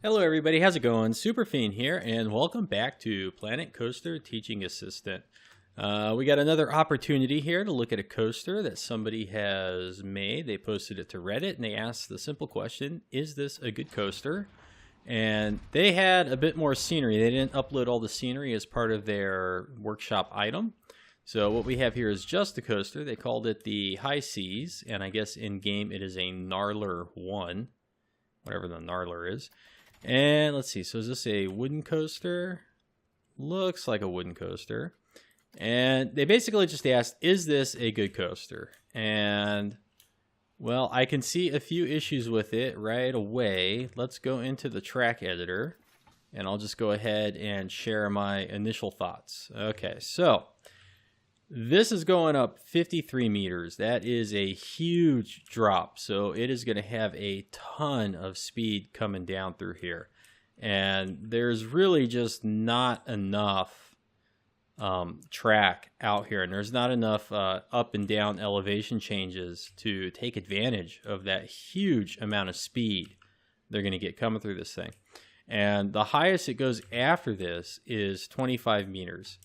Hello everybody, how's it going? Superfiend here, and welcome back to Planet Coaster Teaching Assistant. We got another opportunity here to look at a coaster that somebody has made. They posted it to Reddit, and they asked the simple question, is this a good coaster? And they had a bit more scenery. They didn't upload all the scenery as part of their workshop item. So what we have here is just the coaster. They called it the High Seas, and I guess in-game it is a Gnarler 1, whatever the Gnarler is. And let's see, so is this a wooden coaster? Looks like a wooden coaster. And they basically just asked, is this a good coaster? And, well, I can see a few issues with it right away. Let's go into the track editor, and I'll just go ahead and share my initial thoughts. Okay, so this is going up 53 meters. That is a huge drop. So it is going to have a ton of speed coming down through here. And there's really just not enough track out here. And there's not enough up and down elevation changes to take advantage of that huge amount of speed they're going to get coming through this thing. And the highest it goes after this is 25 meters.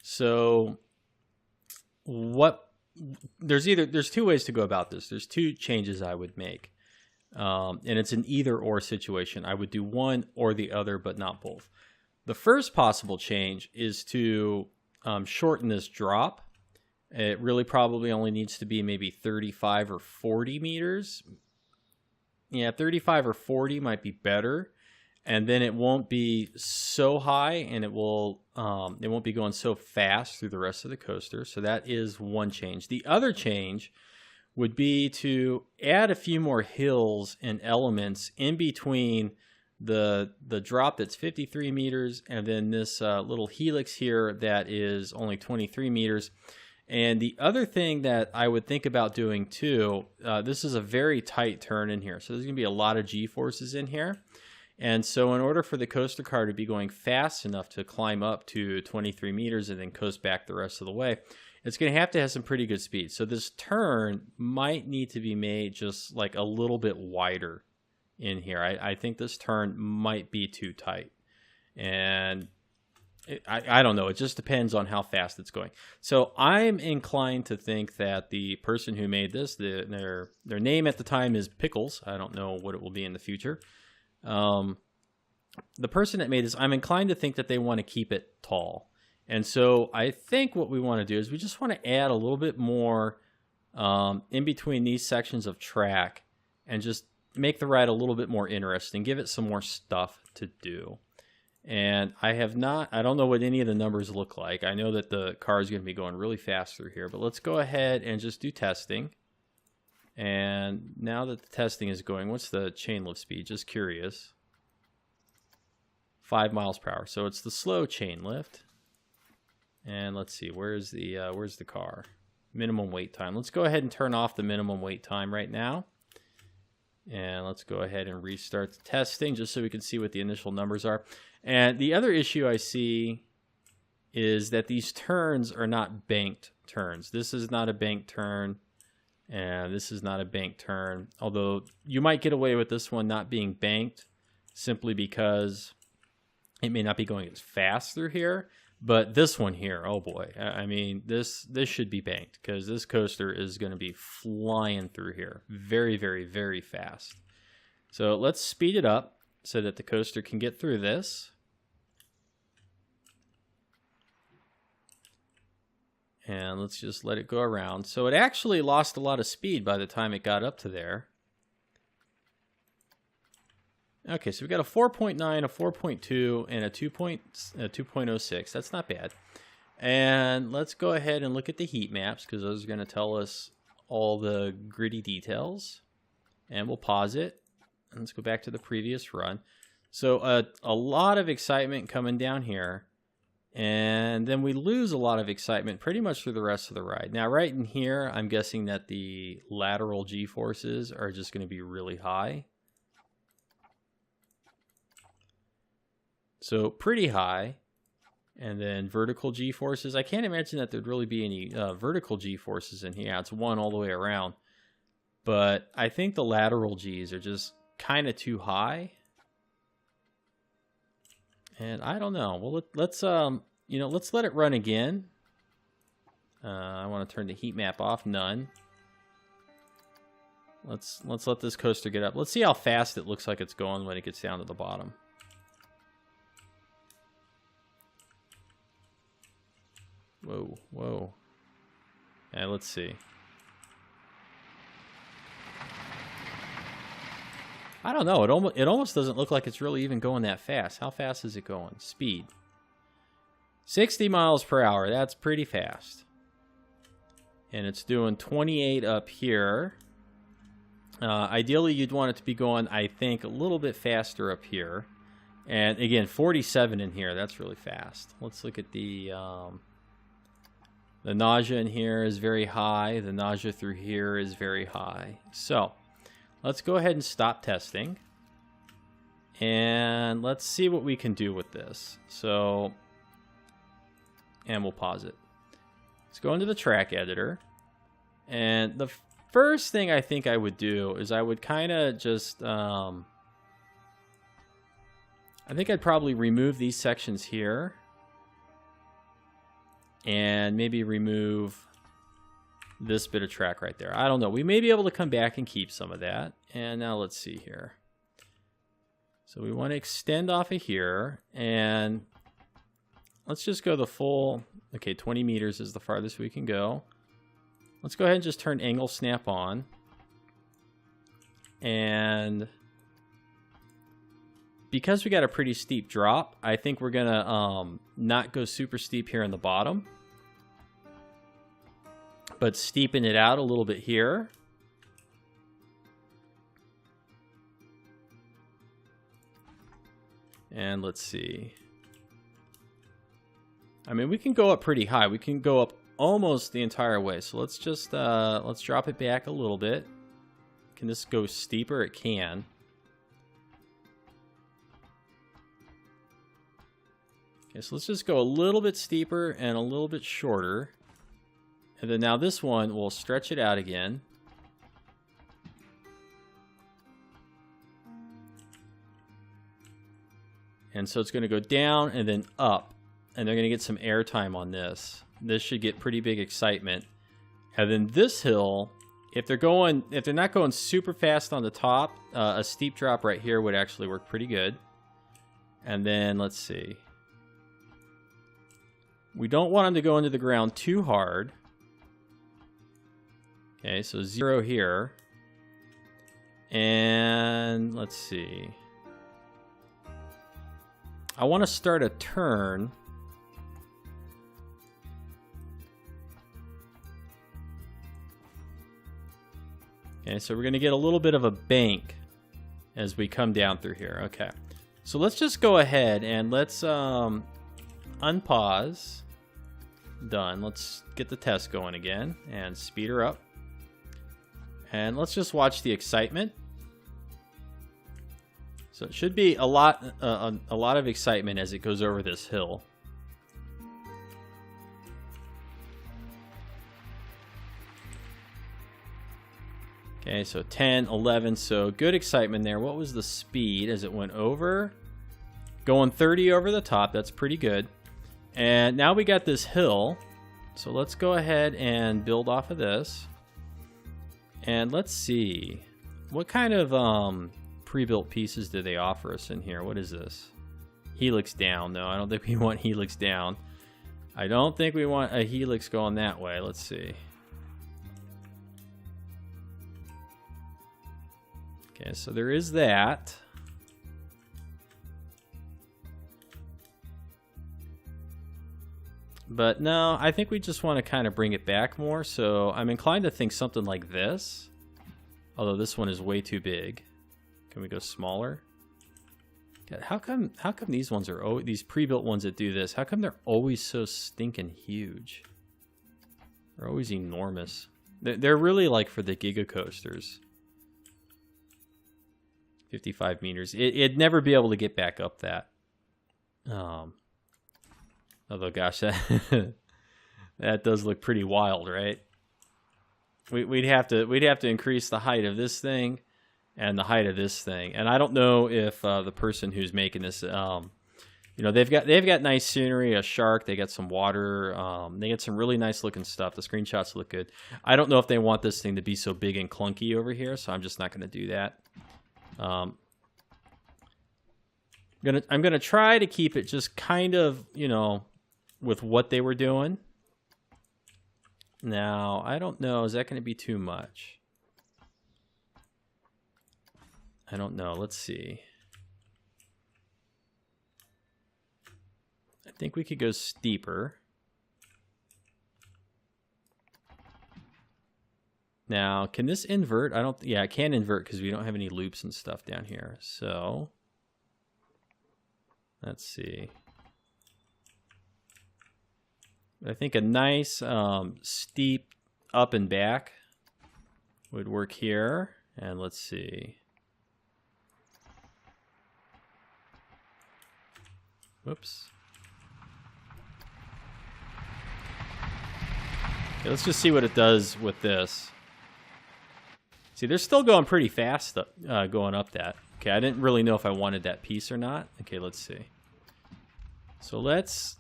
So there's two ways to go about this. There's two changes I would make, and it's an either or situation. I would do one or the other, but not both. The first possible change is to shorten this drop. It really probably only needs to be maybe 35 or 40 meters. Yeah, 35 or 40 might be better. And then it won't be so high, and it won't be going so fast through the rest of the coaster. So that is one change. The other change would be to add a few more hills and elements in between the drop that's 53 meters and then this little helix here that is only 23 meters. And the other thing that I would think about doing too, this is a very tight turn in here. So there's going to be a lot of G-forces in here. And so in order for the coaster car to be going fast enough to climb up to 23 meters and then coast back the rest of the way, it's going to have some pretty good speed. So this turn might need to be made just like a little bit wider in here. I think this turn might be too tight. And I don't know. It just depends on how fast it's going. So I'm inclined to think that the person who made this, their name at the time is Pickles. I don't know what it will be in the future. The person that made this, I'm inclined to think that they want to keep it tall. And so I think what we want to do is we just want to add a little bit more in between these sections of track and just make the ride a little bit more interesting, give it some more stuff to do. And I don't know what any of the numbers look like. I know that the car is going to be going really fast through here, but let's go ahead and just do testing. And now that the testing is going, what's the chain lift speed? Just curious. 5 miles per hour. So it's the slow chain lift. And let's see, where's the car? Minimum wait time. Let's go ahead and turn off the minimum wait time right now. And let's go ahead and restart the testing just so we can see what the initial numbers are. And the other issue I see is that these turns are not banked turns. This is not a banked turn. And this is not a banked turn, although you might get away with this one not being banked simply because it may not be going as fast through here. But this one here, oh boy, I mean, this should be banked because this coaster is going to be flying through here very, very, very fast. So let's speed it up so that the coaster can get through this. And let's just let it go around. So it actually lost a lot of speed by the time it got up to there. Okay, so we've got a 4.9, a 4.2, and a 2.06. That's not bad. And let's go ahead and look at the heat maps because those are going to tell us all the gritty details. And we'll pause it. And let's go back to the previous run. So a lot of excitement coming down here. And then we lose a lot of excitement pretty much through the rest of the ride. Now, right in here, I'm guessing that the lateral G-forces are just going to be really high. So pretty high. And then vertical G-forces. I can't imagine that there'd really be any vertical G-forces in here. It's one all the way around. But I think the lateral Gs are just kind of too high. And I don't know. Well, let's let's let it run again. I want to turn the heat map off. None. Let's let this coaster get up. Let's see how fast it looks like it's going when it gets down to the bottom. Whoa, whoa. And let's see. I don't know. It almost doesn't look like it's really even going that fast. How fast is it going? Speed. 60 miles per hour. That's pretty fast. And it's doing 28 up here. Ideally, you'd want it to be going, I think, a little bit faster up here. And again, 47 in here. That's really fast. Let's look at the nausea in here is very high. The nausea through here is very high. So let's go ahead and stop testing. And let's see what we can do with this. So, and we'll pause it. Let's go into the track editor. And the first thing I think I would do is I would kind of just, I think I'd probably remove these sections here. And maybe remove this bit of track right there. I don't know. We may be able to come back and keep some of that. And now let's see here. So we want to extend off of here. And let's just go the full... Okay, 20 meters is the farthest we can go. Let's go ahead and just turn angle snap on. And because we got a pretty steep drop, I think we're going to not go super steep here in the bottom, but steepen it out a little bit here. And let's see. I mean, we can go up pretty high. We can go up almost the entire way. So let's just let's drop it back a little bit. Can this go steeper? It can. Okay, so let's just go a little bit steeper and a little bit shorter. And then now this one, we'll stretch it out again. And so it's going to go down and then up. And they're going to get some air time on this. This should get pretty big excitement. And then this hill, if they're not going super fast on the top, a steep drop right here would actually work pretty good. And then let's see. We don't want them to go into the ground too hard. Okay, so 0 here. And let's see. I want to start a turn. Okay, so we're going to get a little bit of a bank as we come down through here. Okay, so let's just go ahead and let's unpause. Done. Let's get the test going again and speed her up. And let's just watch the excitement. So it should be a lot of excitement as it goes over this hill. Okay, so 10, 11, so good excitement there. What was the speed as it went over? Going 30 over the top, that's pretty good. And now we got this hill, so let's go ahead and build off of this. And let's see, what kind of pre-built pieces do they offer us in here? What is this? Helix down. No, I don't think we want helix down. I don't think we want a helix going that way. Let's see. Okay, so there is that. But no, I think we just want to kind of bring it back more. So I'm inclined to think something like this. Although this one is way too big. Can we go smaller? God, how come these ones are these pre-built ones that do this? How come they're always so stinking huge? They're always enormous. They're really like for the Giga coasters. 55 meters. It'd never be able to get back up that. Although, gosh, that does look pretty wild, right? We'd have to increase the height of this thing and the height of this thing. And I don't know if the person who's making this You know, they've got nice scenery, a shark, they got some water, they got some really nice looking stuff. The screenshots look good. I don't know if they want this thing to be so big and clunky over here, so I'm just not going to do that. I'm gonna try to keep it just kind of, you know, with what they were doing. Now, I don't know, is that going to be too much? I don't know. Let's see. I think we could go steeper. Now, can this invert? I don't. Yeah, it can invert because we don't have any loops and stuff down here. So, let's see. I think a nice steep up and back would work here. And let's see. Whoops. Okay, let's just see what it does with this. See, they're still going pretty fast going up that. Okay, I didn't really know if I wanted that piece or not. Okay, let's see. So let's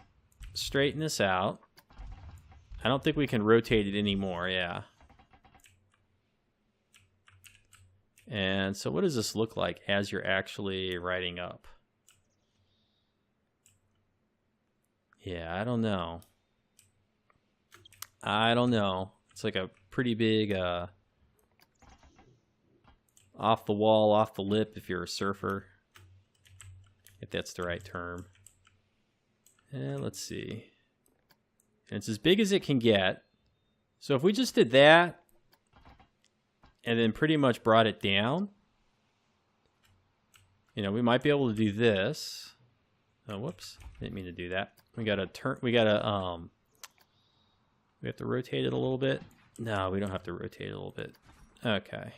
straighten this out. I don't think we can rotate it anymore, yeah. And so what does this look like as you're actually riding up? Yeah, I don't know. I don't know. It's like a pretty big off the wall, off the lip if you're a surfer. If that's the right term. And let's see. And it's as big as it can get. So if we just did that and then pretty much brought it down, you know, we might be able to do this. Oh, whoops. Didn't mean to do that. We got to turn, we have to rotate it a little bit. No, we don't have to rotate it a little bit. Okay.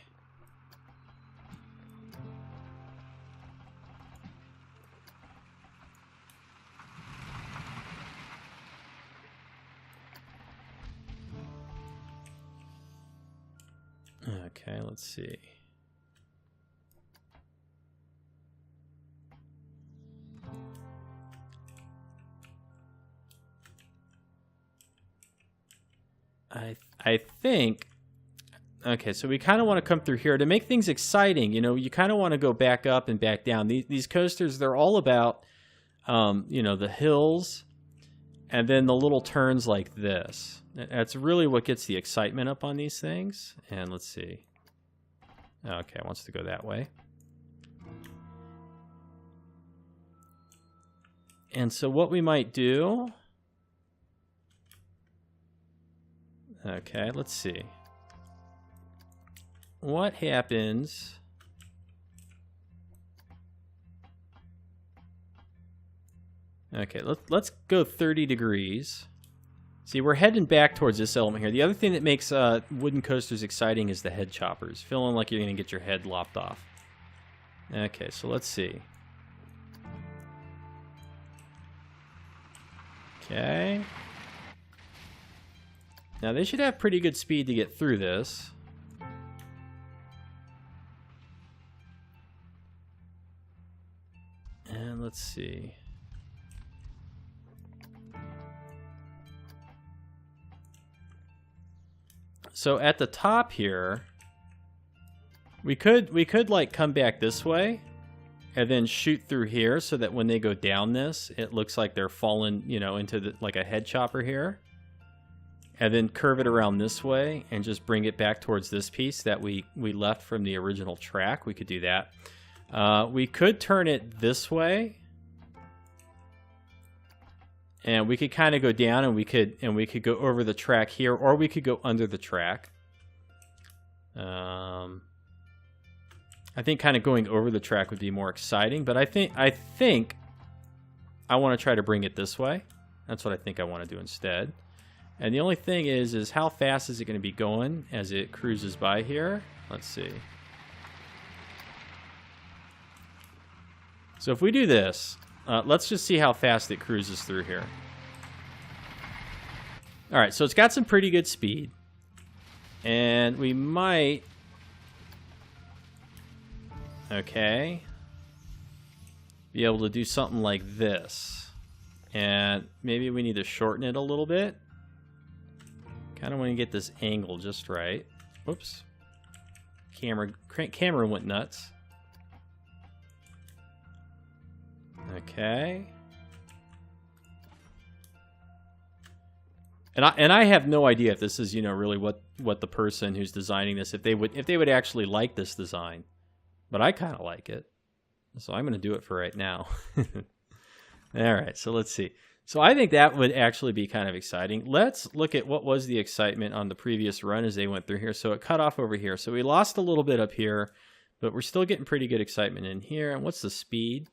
Okay, let's see. I think, okay, so we kind of want to come through here to make things exciting. You know, you kind of want to go back up and back down. These coasters, they're all about, you know, the hills and then the little turns like this. That's really what gets the excitement up on these things. And let's see. Okay, it wants to go that way. And so what we might do... Okay, let's see. What happens... Okay, let's go 30 degrees. See, we're heading back towards this element here. The other thing that makes wooden coasters exciting is the head choppers. Feeling like you're going to get your head lopped off. Okay, so let's see. Okay. Now, they should have pretty good speed to get through this. And let's see. So at the top here, we could like come back this way and then shoot through here so that when they go down this, it looks like they're falling, you know, into the, like a head chopper here. And then curve it around this way and just bring it back towards this piece that we left from the original track. We could do that. We could turn it this way. And we could kind of go down and we could go over the track here, or we could go under the track. I think kind of going over the track would be more exciting, but I think I want to try to bring it this way. That's what I think I want to do instead. And the only thing is how fast is it going to be going as it cruises by here? Let's see. So if we do this, let's just see how fast it cruises through here. All right, so it's got some pretty good speed. And we might... Okay. be able to do something like this. And maybe we need to shorten it a little bit. Kind of want to get this angle just right. Whoops. Camera went nuts. Okay. And I have no idea if this is, you know, really what the person who's designing this, if they would actually like this design. But I kind of like it. So I'm going to do it for right now. All right, so let's see. So I think that would actually be kind of exciting. Let's look at what was the excitement on the previous run as they went through here. So it cut off over here. So we lost a little bit up here, but we're still getting pretty good excitement in here. And what's the speed?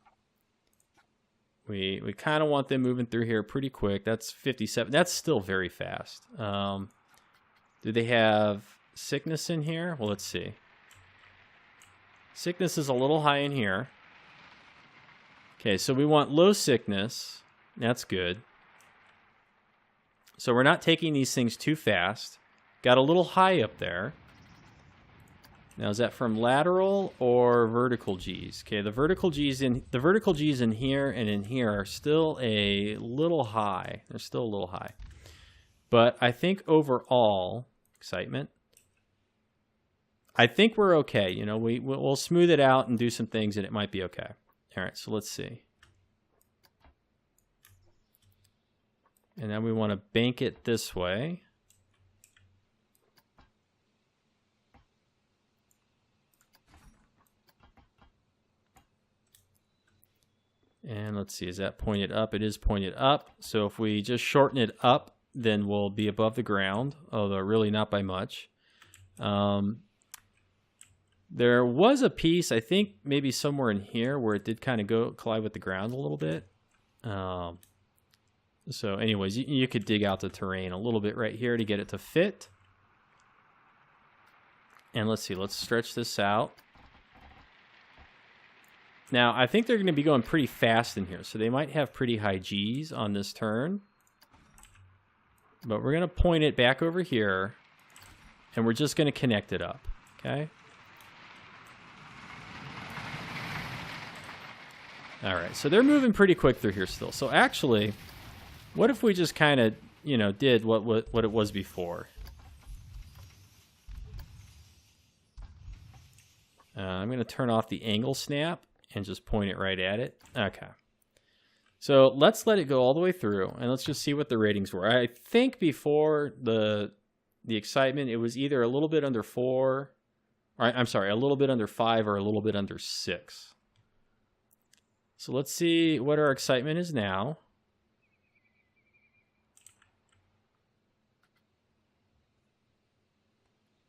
We kind of want them moving through here pretty quick. That's 57. That's still very fast. Do they have sickness in here? Well, let's see. Sickness is a little high in here. Okay, so we want low sickness. That's good. So we're not taking these things too fast. Got a little high up there. Now, is that from lateral or vertical G's? Okay, the vertical G's in here and in here are still a little high. They're still a little high. But I think overall, excitement, I think we're okay. You know, we'll smooth it out and do some things and it might be okay. All right, so let's see. And then we want to bank it this way. And let's see, is that pointed up? It is pointed up. So if we just shorten it up, then we'll be above the ground, although really not by much. There was a piece, I think maybe somewhere in here, where it did kind of collide with the ground a little bit. So anyways, you could dig out the terrain a little bit right here to get it to fit. And let's see, let's stretch this out. Now, I think they're going to be going pretty fast in here, so they might have pretty high G's on this turn. But we're going to point it back over here, and we're just going to connect it up, okay? All right, so they're moving pretty quick through here still. So actually, what if we just kind of, you know, did what it was before? I'm going to turn off the angle snap and just point it right at it. Okay. So let's let it go all the way through, and let's just see what the ratings were. I think before the excitement, it was either a little bit under 4, or I'm sorry, a little bit under 5 or a little bit under 6. So let's see what our excitement is now.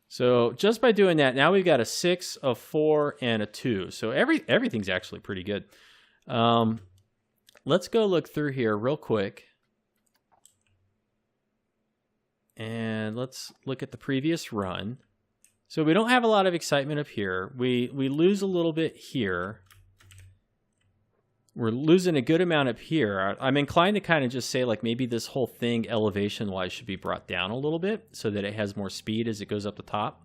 So just by doing that, now we've got a 6, a 4, and a 2. So everything's actually pretty good. Let's go look through here real quick. And let's look at the previous run. So we don't have a lot of excitement up here. We lose a little bit here. We're losing a good amount up here. I'm inclined to kind of just say, like, maybe this whole thing elevation-wise should be brought down a little bit so that it has more speed as it goes up the top.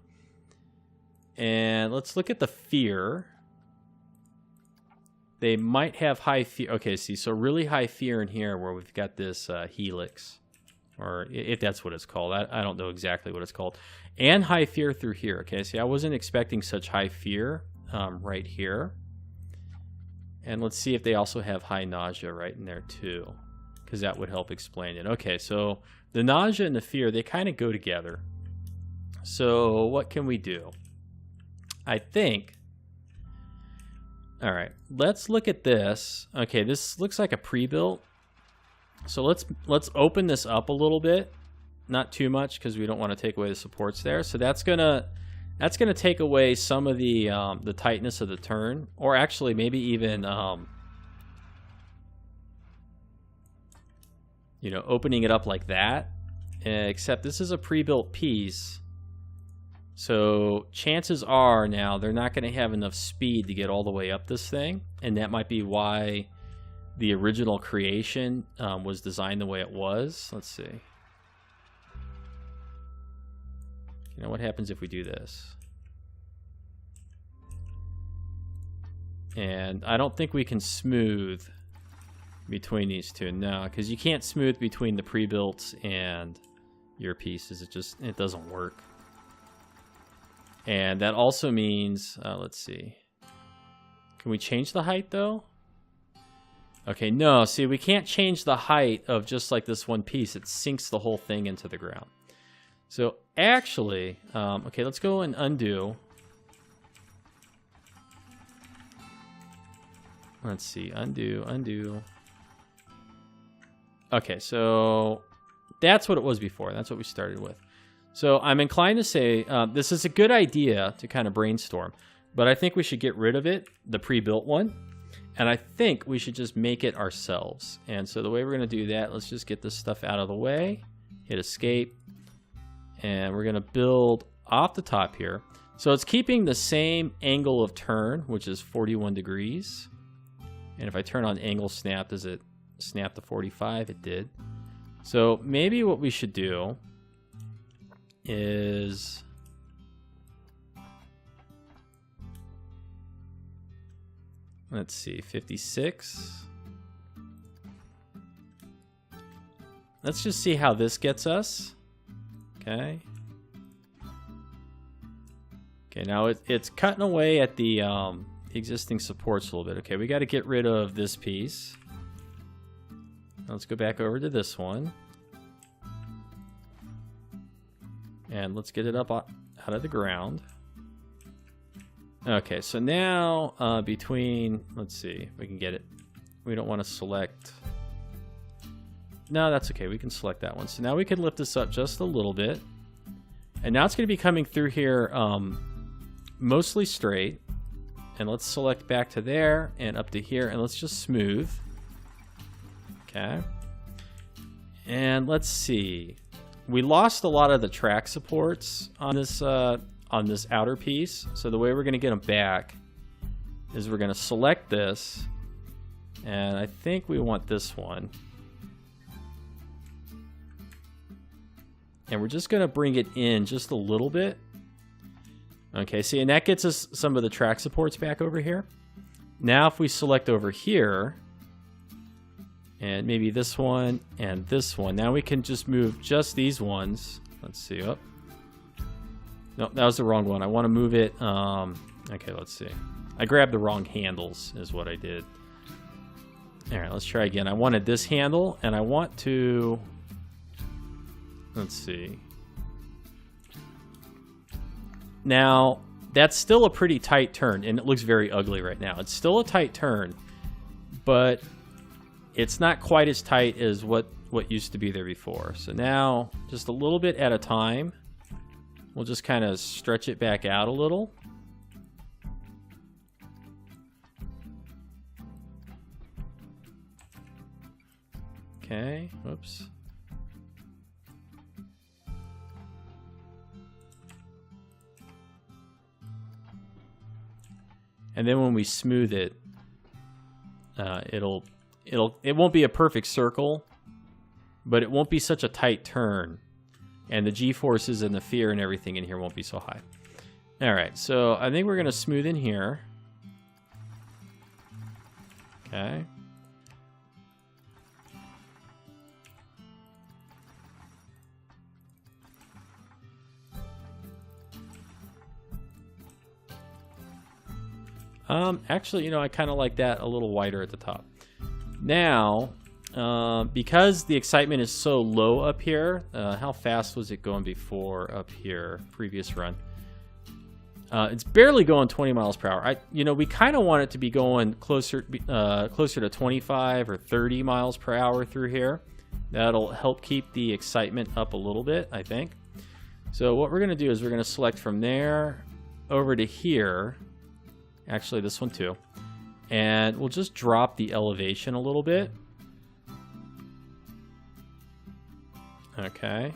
And let's look at the fear. They might have high fear. Okay, see, so really high fear in here where we've got this helix, or if that's what it's called. I don't know exactly what it's called. And high fear through here. Okay, see, I wasn't expecting such high fear right here. And let's see if they also have high nausea right in there too, because that would help explain it. Okay, so the nausea and the fear, they kind of go together. So what can we do? I think, all right, let's look at this. Okay, this looks like a pre-built. So let's open this up a little bit, not too much because we don't want to take away the supports there. So that's gonna take away some of the tightness of the turn, or actually maybe even you know, opening it up like that. Except this is a pre-built piece, so chances are now they're not going to have enough speed to get all the way up this thing, and that might be why the original creation was designed the way it was. Let's see. You know, what happens if we do this? And I don't think we can smooth between these two. No, because you can't smooth between the pre-built and your pieces. It doesn't work. And that also means, let's see. Can we change the height though? Okay, no, see, we can't change the height of just like this one piece. It sinks the whole thing into the ground. So actually, okay, let's go and undo. Let's see, undo. Okay, so that's what it was before. That's what we started with. So I'm inclined to say this is a good idea to kind of brainstorm, but I think we should get rid of it, the pre-built one, and I think we should just make it ourselves. And so the way we're going to do that, let's just get this stuff out of the way, hit escape, and we're going to build off the top here. So it's keeping the same angle of turn, which is 41 degrees. And if I turn on angle snap, does it snap to 45? It did. So maybe what we should do is let's see, 56. Let's just see how this gets us. Okay. Okay, now it's cutting away at the existing supports a little bit. Okay, we got to get rid of this piece. Let's go back over to this one. And let's get it up out of the ground. Okay, so now between, let's see if we can get it. We don't want to select. No, that's okay. We can select that one. So now we can lift this up just a little bit. And now it's going to be coming through here mostly straight. And let's select back to there and up to here. And let's just smooth. Okay. And let's see. We lost a lot of the track supports on this outer piece. So the way we're going to get them back is we're going to select this. And I think we want this one. And we're just going to bring it in just a little bit. Okay, see, and that gets us some of the track supports back over here. Now if we select over here, and maybe this one and this one, now we can just move just these ones. Let's see, oh. No, that was the wrong one. I want to move it, okay, let's see. I grabbed the wrong handles is what I did. All right, let's try again. I wanted this handle, and I want to, let's see. Now, that's still a pretty tight turn, and it looks very ugly right now. It's still a tight turn, but it's not quite as tight as what used to be there before. So now, just a little bit at a time, we'll just kind of stretch it back out a little. Okay, whoops. And then when we smooth it, it won't be a perfect circle, but it won't be such a tight turn. And the G-forces and the fear and everything in here won't be so high. All right, so I think we're going to smooth in here. Okay. Actually, you know, I kind of like that a little wider at the top. Now, because the excitement is so low up here, how fast was it going before up here, previous run? It's barely going 20 miles per hour. We kind of want it to be going closer to 25 or 30 miles per hour through here. That'll help keep the excitement up a little bit, I think. So what we're going to do is we're going to select from there over to here. Actually, this one too. And we'll just drop the elevation a little bit. Okay.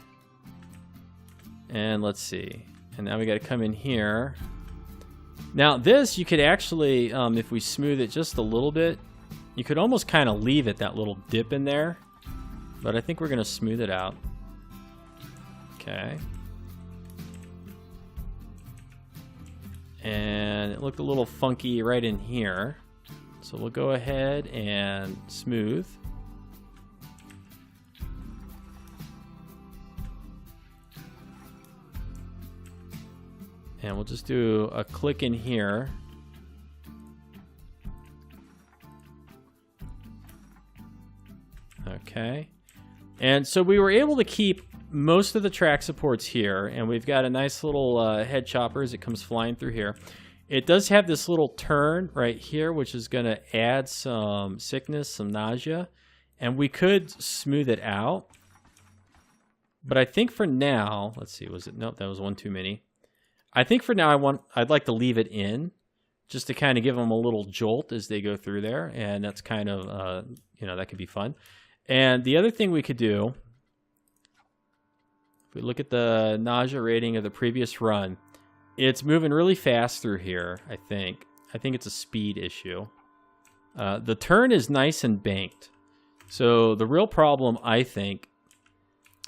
And let's see. And now we got to come in here. Now this, you could actually, if we smooth it just a little bit, you could almost kind of leave it, that little dip in there. But I think we're going to smooth it out. Okay. And it looked a little funky right in here. So we'll go ahead and smooth. And we'll just do a click in here. Okay. And so we were able to keep most of the track supports here, and we've got a nice little head chopper as it comes flying through here. It does have this little turn right here, which is going to add some sickness, some nausea, and we could smooth it out. But I think for now, let's see, was it? Nope, that was one too many. I think for now I'd like to leave it in, just to kind of give them a little jolt as they go through there, and that's kind of that could be fun. And the other thing we could do, if we look at the nausea rating of the previous run, it's moving really fast through here, I think. I think it's a speed issue. The turn is nice and banked. So the real problem, I think,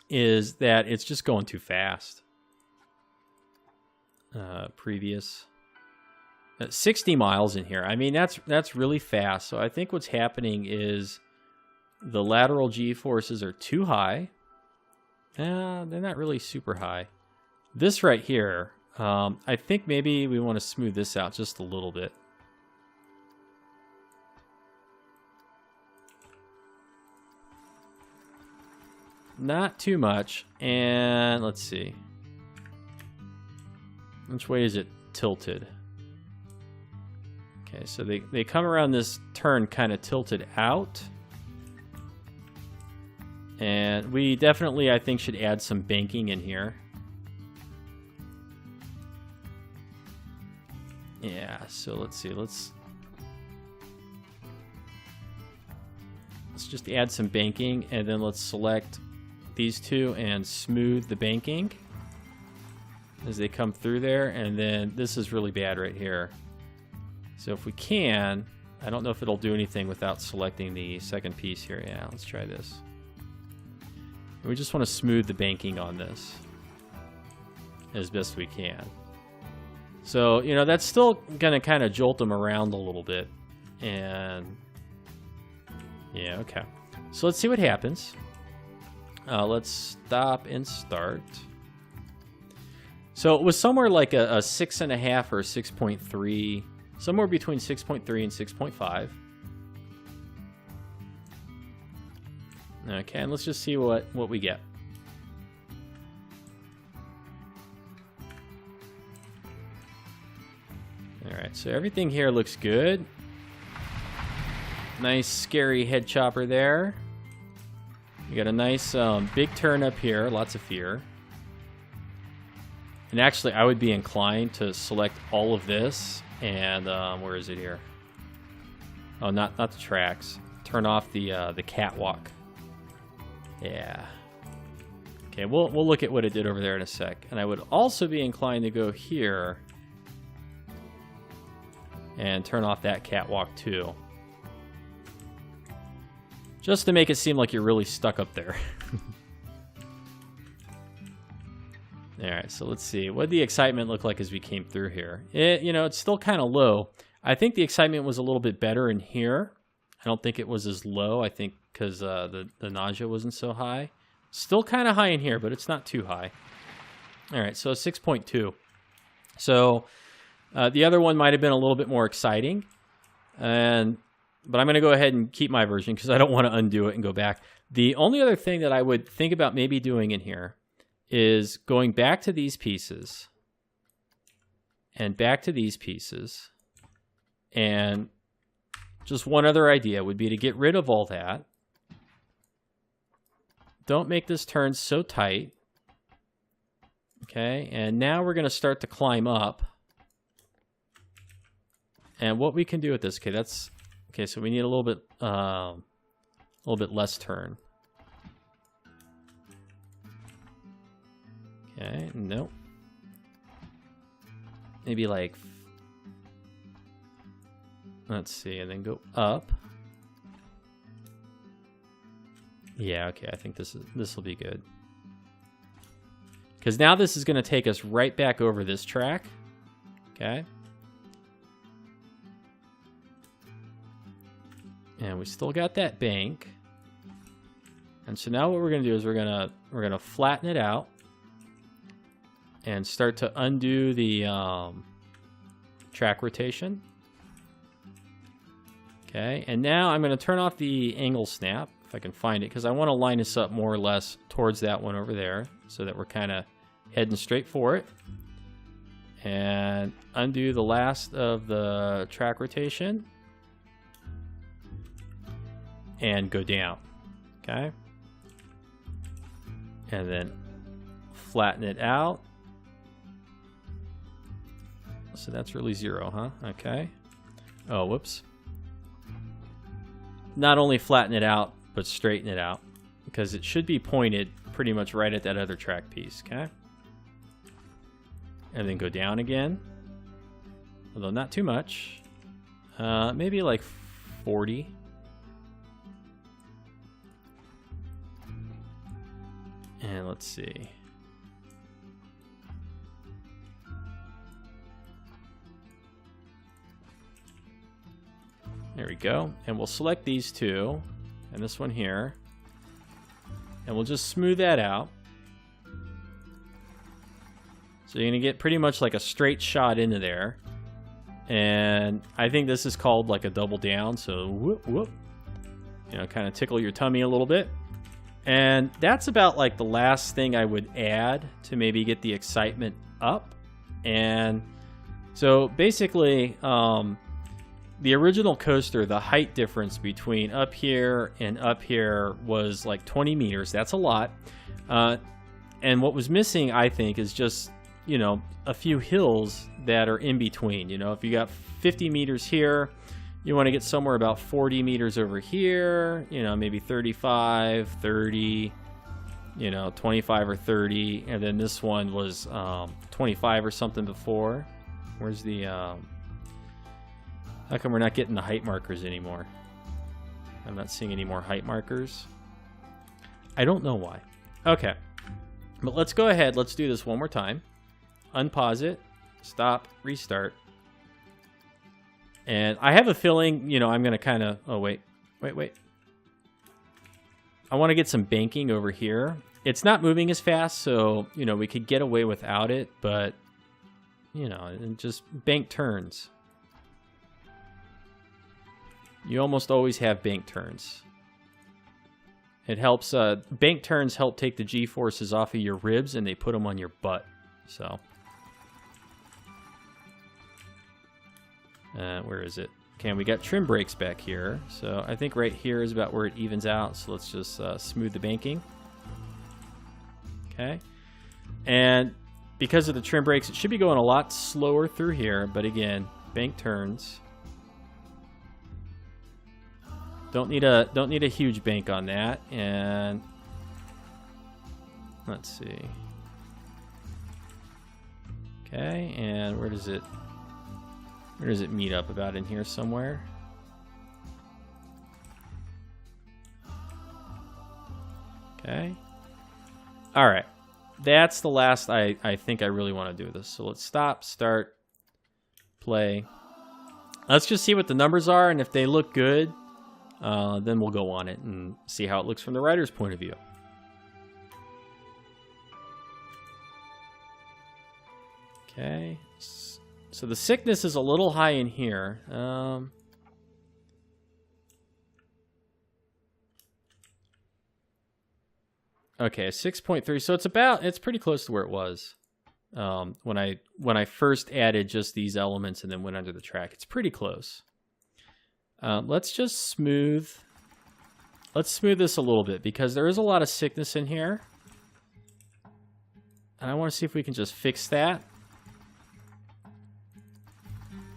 is that it's just going too fast. Previous 60 miles in here. I mean, that's really fast. So I think what's happening is the lateral G-forces are too high. They're not really super high. This right here, I think maybe we want to smooth this out just a little bit. Not too much. And let's see. Which way is it tilted? Okay, so they come around this turn kind of tilted out. And we definitely, I think, should add some banking in here. Yeah, so let's see. Let's just add some banking, and then let's select these two and smooth the banking as they come through there. And then this is really bad right here. So if we can, I don't know if it'll do anything without selecting the second piece here. Yeah, let's try this. We just want to smooth the banking on this as best we can. So, that's still going to kind of jolt them around a little bit. And, yeah, okay. So let's see what happens. Let's stop and start. So it was somewhere like a 6.5 or a 6.3. Somewhere between 6.3 and 6.5. Okay, and let's just see what we get. Alright, so everything here looks good. Nice scary head chopper there. You got a nice big turn up here, lots of fear. And actually, I would be inclined to select all of this. And where is it here? Oh, not the tracks. Turn off the catwalk. Yeah. Okay, we'll look at what it did over there in a sec. And I would also be inclined to go here and turn off that catwalk too. Just to make it seem like you're really stuck up there. Alright, so let's see. What did the excitement look like as we came through here? It's still kind of low. I think the excitement was a little bit better in here. I don't think it was as low. I think because the nausea wasn't so high. Still kind of high in here, but it's not too high. Alright, so 6.2. So the other one might have been a little bit more exciting. But I'm going to go ahead and keep my version because I don't want to undo it and go back. The only other thing that I would think about maybe doing in here is going back to these pieces and back to these pieces. And just one other idea would be to get rid of all that. Don't make this turn so tight. Okay, and now we're going to start to climb up. And what we can do with this, okay, so we need a little bit less turn. Okay, nope. Maybe like, let's see, and then go up. Yeah, okay, I think this will be good. Because now this is going to take us right back over this track. Okay. And we still got that bank. And so now what we're going to do is we're going to flatten it out and start to undo the track rotation. Okay, and now I'm going to turn off the angle snap, if I can find it, because I want to line this up more or less towards that one over there so that we're kind of heading straight for it. And undo the last of the track rotation. And go down. Okay. And then flatten it out. So that's really 0, huh? Okay. Oh, whoops. Not only flatten it out, but straighten it out. Because it should be pointed pretty much right at that other track piece, okay? And then go down again. Although not too much. Maybe like 40. And let's see. There we go. And we'll select these two and this one here. And we'll just smooth that out. So you're going to get pretty much like a straight shot into there. And I think this is called like a double down. So whoop, whoop. You know, kind of tickle your tummy a little bit. And that's about like the last thing I would add to maybe get the excitement up. And so basically, the original coaster, the height difference between up here and up here was like 20 meters. That's a lot. And what was missing, I think, is just, you know, a few hills that are in between. You know, if you got 50 meters here, you want to get somewhere about 40 meters over here, you know, maybe 35, 30, you know, 25 or 30. And then this one was 25 or something before. Where's the... how come we're not getting the height markers anymore? I'm not seeing any more height markers. I don't know why. Okay. But let's go ahead. Let's do this one more time. Unpause it. Stop. Restart. And I have a feeling, you know, I'm going to kind of... Oh, wait. Wait. I want to get some banking over here. It's not moving as fast, so, you know, we could get away without it. But, you know, just bank turns. You almost always have bank turns. It helps, bank turns help take the G-forces off of your ribs and they put them on your butt. So. Where is it? Okay, we got trim brakes back here. So I think right here is about where it evens out. So let's just smooth the banking. Okay. And because of the trim brakes, it should be going a lot slower through here. But again, bank turns. Don't need a huge bank on that. And let's see. Okay, and where does it meet up? About in here somewhere. Okay. All right. That's the last I think I really want to do this. So let's stop, start, play. Let's just see what the numbers are, and if they look good, then we'll go on it and see how it looks from the rider's point of view. Okay. So the sickness is a little high in here. Okay, 6.3. So it's pretty close to where it was when I first added just these elements and then went under the track. It's pretty close. Let's just smooth. Let's smooth this a little bit because there is a lot of sickness in here. And I want to see if we can just fix that.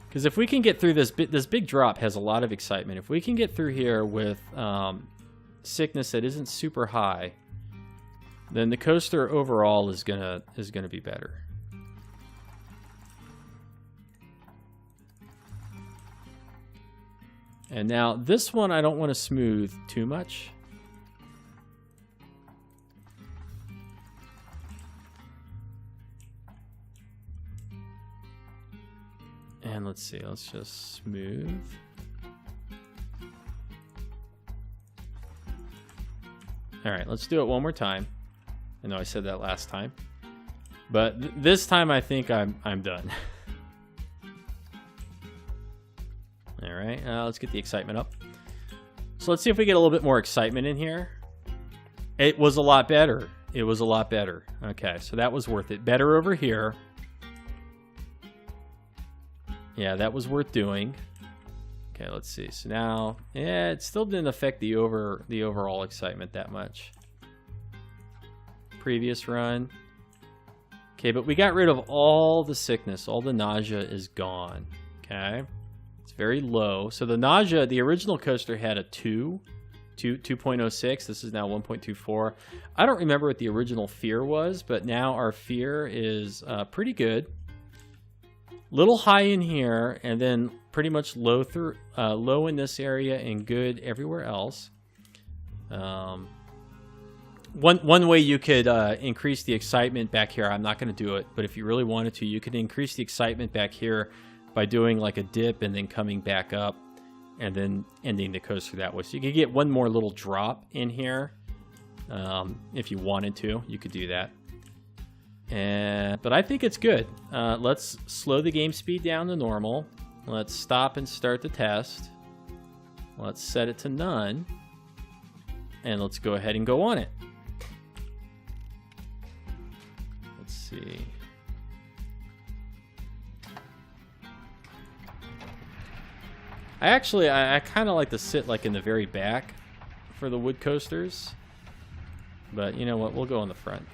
Because if we can get through this big drop has a lot of excitement. If we can get through here with sickness that isn't super high, then the coaster overall is gonna be better. And now this one I don't want to smooth too much. And let's see, let's just smooth. All right, let's do it one more time. I know I said that last time, but this time I think I'm done. All right, let's get the excitement up. So let's see if we get a little bit more excitement in here. It was a lot better. It was a lot better. Okay, so that was worth it. Better over here. Yeah, that was worth doing. Okay, let's see. So now, yeah, it still didn't affect the overall excitement that much. Previous run. Okay, but we got rid of all the sickness. All the nausea is gone. Okay. It's very low. So the nausea, the original coaster had a 2.06. This is now 1.24. I don't remember what the original fear was, but now our fear is pretty good. Little high in here, and then pretty much low in this area and good everywhere else. One way you could increase the excitement back here, I'm not going to do it, but if you really wanted to, you could increase the excitement back here by doing like a dip and then coming back up and then ending the coaster that way. So you could get one more little drop in here. If you wanted to, you could do that. But I think it's good. Let's slow the game speed down to normal. Let's stop and start the test. Let's set it to none. And let's go ahead and go on it. Let's see. I kind of like to sit like in the very back for the wood coasters. But you know what? We'll go in the front.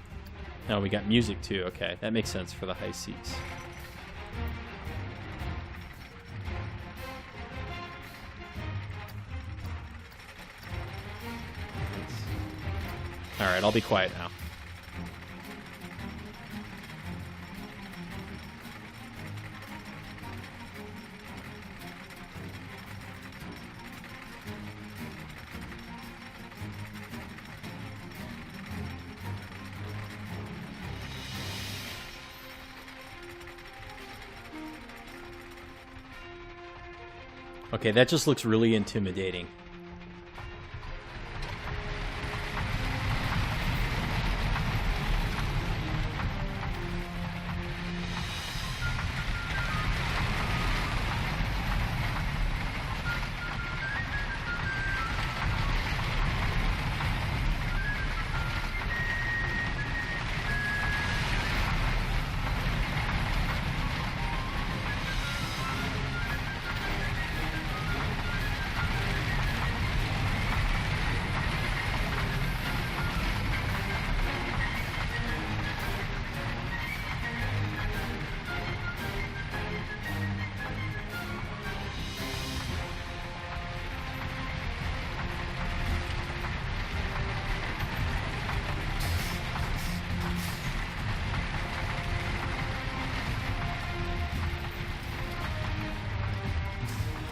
Oh, we got music too. Okay, that makes sense for the high seats. All right, I'll be quiet now. Okay, that just looks really intimidating.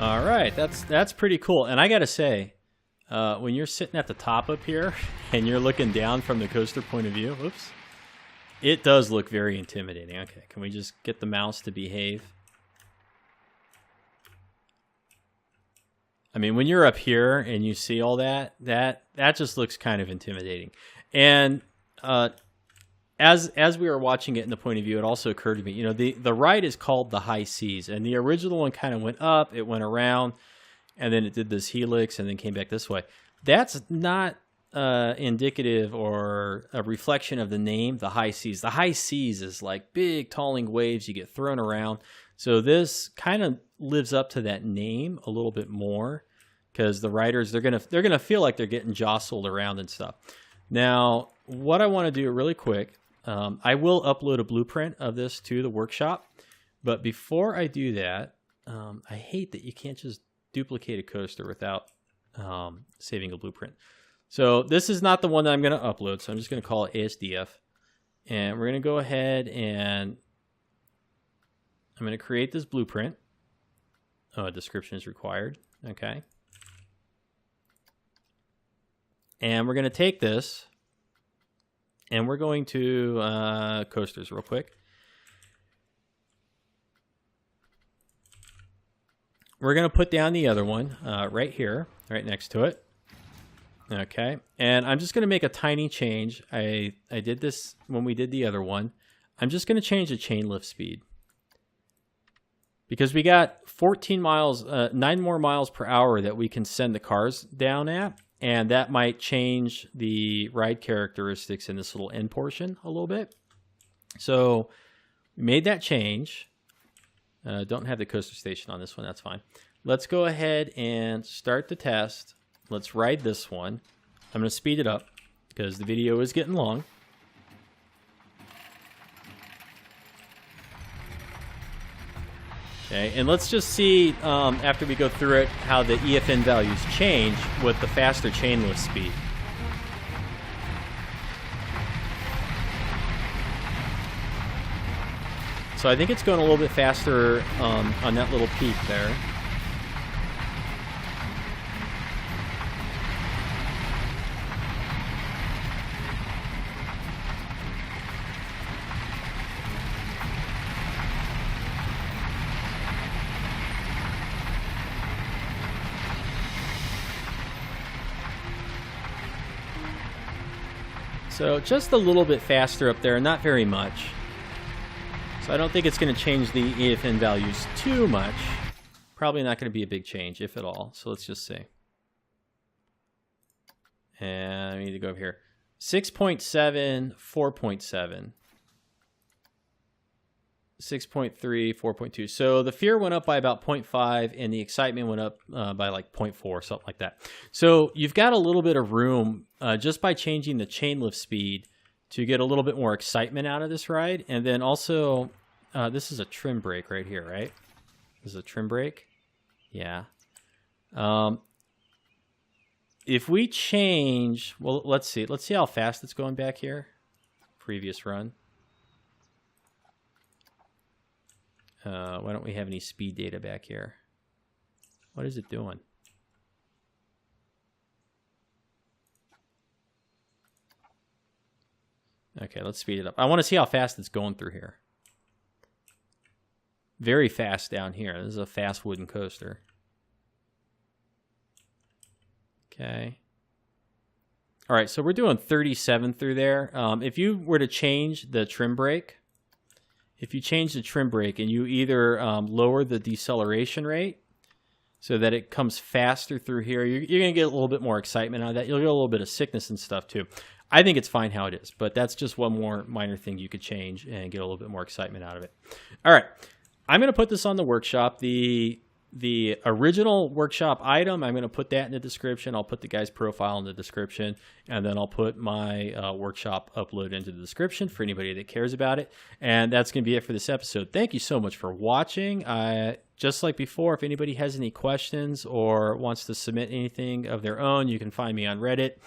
All right, that's pretty cool. And I gotta say, when you're sitting at the top up here and you're looking down from the coaster point of view, oops, it does look very intimidating. Okay, can we just get the mouse to behave? I mean, when you're up here and you see all that just looks kind of intimidating. And as we were watching it in the point of view, it also occurred to me, you know, the ride is called the High Seas, and the original one kind of went up, it went around, and then it did this helix and then came back this way. That's not indicative or a reflection of the name, the High Seas. The High Seas is like big, tolling waves, you get thrown around. So this kind of lives up to that name a little bit more, because the riders, they're gonna feel like they're getting jostled around and stuff. Now, what I want to do really quick, I will upload a blueprint of this to the workshop, but before I do that, I hate that you can't just duplicate a coaster without saving a blueprint. So this is not the one that I'm going to upload, so I'm just going to call it ASDF, and we're going to go ahead and I'm going to create this blueprint. Oh, a description is required. Okay. And we're going to take this and we're going to coasters real quick. We're going to put down the other one right here, right next to it. Okay, and I'm just going to make a tiny change. I did this when we did the other one. I'm just going to change the chain lift speed. Because we got 14 miles, 9 more miles per hour that we can send the cars down at. And that might change the ride characteristics in this little end portion a little bit. So we made that change. Don't have the coaster station on this one. That's fine. Let's go ahead and start the test. Let's ride this one. I'm going to speed it up because the video is getting long. Okay, and let's just see, after we go through it, how the EFN values change with the faster chain lift speed. So I think it's going a little bit faster on that little peak there. So just a little bit faster up there, not very much. So I don't think it's going to change the EFN values too much. Probably not going to be a big change, if at all. So let's just see. And I need to go over here. 6.7, 4.7. 6.3, 4.2. So the fear went up by about 0.5 and the excitement went up by like 0.4, something like that. So you've got a little bit of room just by changing the chain lift speed to get a little bit more excitement out of this ride. And then also, this is a trim brake right here, right? This is a trim brake. Yeah. If we change, well, let's see how fast it's going back here. Previous run. Why don't we have any speed data back here? What is it doing? Okay, let's speed it up. I want to see how fast it's going through here. Very fast down here. This is a fast wooden coaster. Okay. All right, so we're doing 37 through there. If you were to change the trim brake, if you change the trim brake and you either lower the deceleration rate so that it comes faster through here, you're going to get a little bit more excitement out of that. You'll get a little bit of sickness and stuff too. I think it's fine how it is, but that's just one more minor thing you could change and get a little bit more excitement out of it. All right, I'm going to put this on the workshop. The original workshop item, I'm going to put that in the description. I'll put the guy's profile in the description, and then I'll put my workshop upload into the description for anybody that cares about it. And that's going to be it for this episode. Thank you so much for watching. Just like before, if anybody has any questions or wants to submit anything of their own, you can find me on Reddit,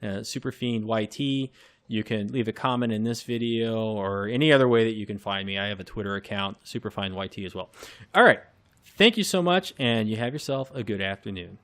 superfiend YT. You can leave a comment in this video or any other way that you can find me. I have a Twitter account, superfiend YT as well. All right. Thank you so much, and you have yourself a good afternoon.